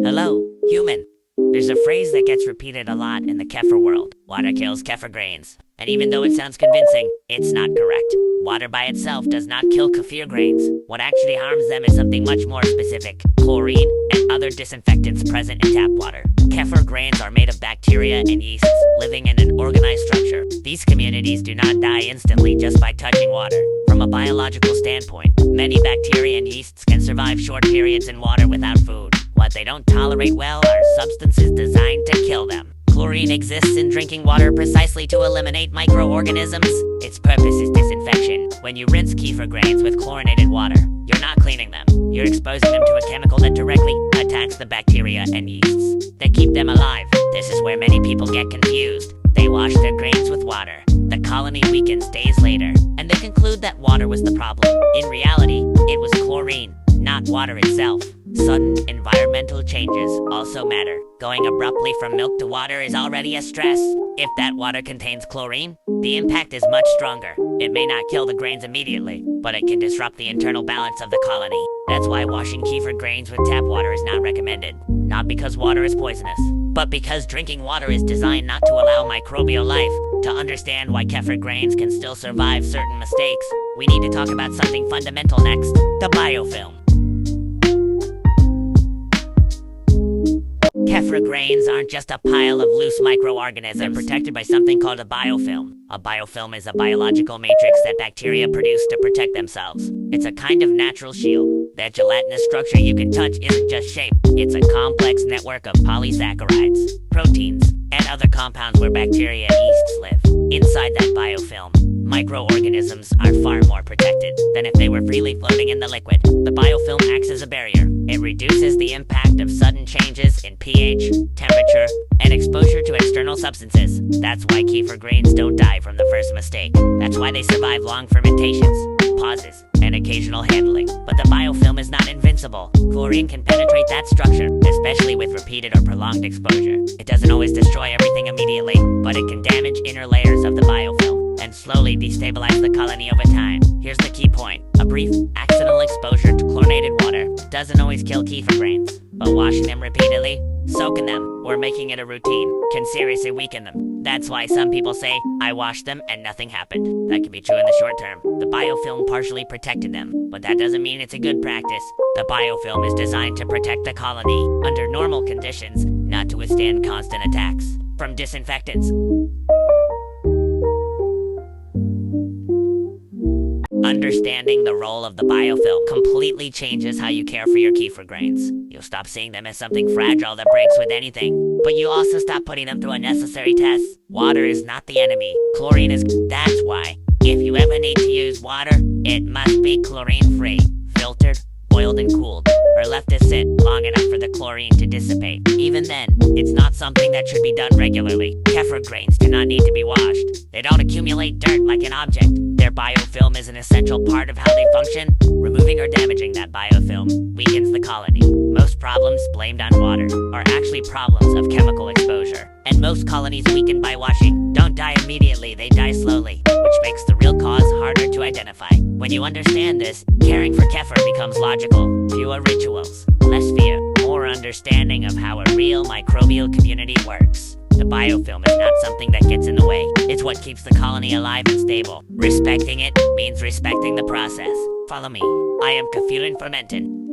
Hello, human. There's a phrase that gets repeated a lot in the kefir world. Water kills kefir grains. And even though it sounds convincing, it's not correct. Water by itself does not kill kefir grains. What actually harms them is something much more specific: chlorine and other disinfectants present in tap water. Kefir grains are made of bacteria and yeasts, living in an organized structure. These communities do not die instantly just by touching water. From a biological standpoint, many bacteria and yeasts can survive short periods in water without food. What they don't tolerate well are substances designed to kill them. Chlorine exists in drinking water precisely to eliminate microorganisms. Its purpose is disinfection. When you rinse kefir grains with chlorinated water, you're not cleaning them. You're exposing them to a chemical that directly attacks the bacteria and yeasts that keep them alive. This is where many people get confused. They wash their grains with water. The colony weakens days later, and they conclude that water was the problem. In reality, it was chlorine, not water itself. Sudden environmental changes also matter. Going abruptly from milk to water is already a stress. If that water contains chlorine, the impact is much stronger. It may not kill the grains immediately, but it can disrupt the internal balance of the colony. That's why washing kefir grains with tap water is not recommended. Not because water is poisonous, but because drinking water is designed not to allow microbial life. To understand why kefir grains can still survive certain mistakes, we need to talk about something fundamental next: the biofilm. Kefir grains aren't just a pile of loose microorganisms. They're protected by something called a biofilm. A biofilm is a biological matrix that bacteria produce to protect themselves. It's a kind of natural shield. That gelatinous structure you can touch isn't just shape. It's a complex network of polysaccharides, proteins, and other compounds where bacteria and yeasts live. Inside that biofilm, microorganisms are far more protected than if they were freely floating in the liquid. The biofilm acts as a barrier. It reduces the impact of sudden changes in pH, temperature, and exposure to external substances. That's why kefir grains don't die from the first mistake. That's why they survive long fermentations, pauses, and occasional handling. But the biofilm is not invincible. Chlorine can penetrate that structure, especially with repeated or prolonged exposure. It doesn't always destroy everything immediately, but it can damage inner layers of the biofilm and slowly destabilize the colony over time. Here's the key point: a brief, accidental exposure to chlorinated water doesn't always kill kefir grains, but washing them repeatedly, soaking them, or making it a routine can seriously weaken them. That's why some people say, "I washed them and nothing happened." That can be true in the short term. The biofilm partially protected them, but that doesn't mean it's a good practice. The biofilm is designed to protect the colony under normal conditions, not to withstand constant attacks from disinfectants. Understanding the role of the biofilm completely changes how you care for your kefir grains. You'll stop seeing them as something fragile that breaks with anything, but you also stop putting them through unnecessary tests. Water is not the enemy. Chlorine is. That's why, if you ever need to use water, it must be chlorine-free, filtered, boiled and cooled, or left to sit long enough for the chlorine to dissipate. Even then, it's not something that should be done regularly. Kefir grains do not need to be washed. They don't accumulate dirt like an object. Their biofilm is an essential part of how they function. Removing or damaging that biofilm weakens the colony. Most problems blamed on water are actually problems of chemical exposure. And most colonies weakened by washing don't die immediately, they die slowly, which makes the real cause harder to identify. When you understand this, caring for kefir becomes logical. Fewer rituals, less fear, more understanding of how a real microbial community works. The biofilm is not something that gets in the way. It's what keeps the colony alive and stable. Respecting it means respecting the process. Follow me. I am Kefir Fermentin.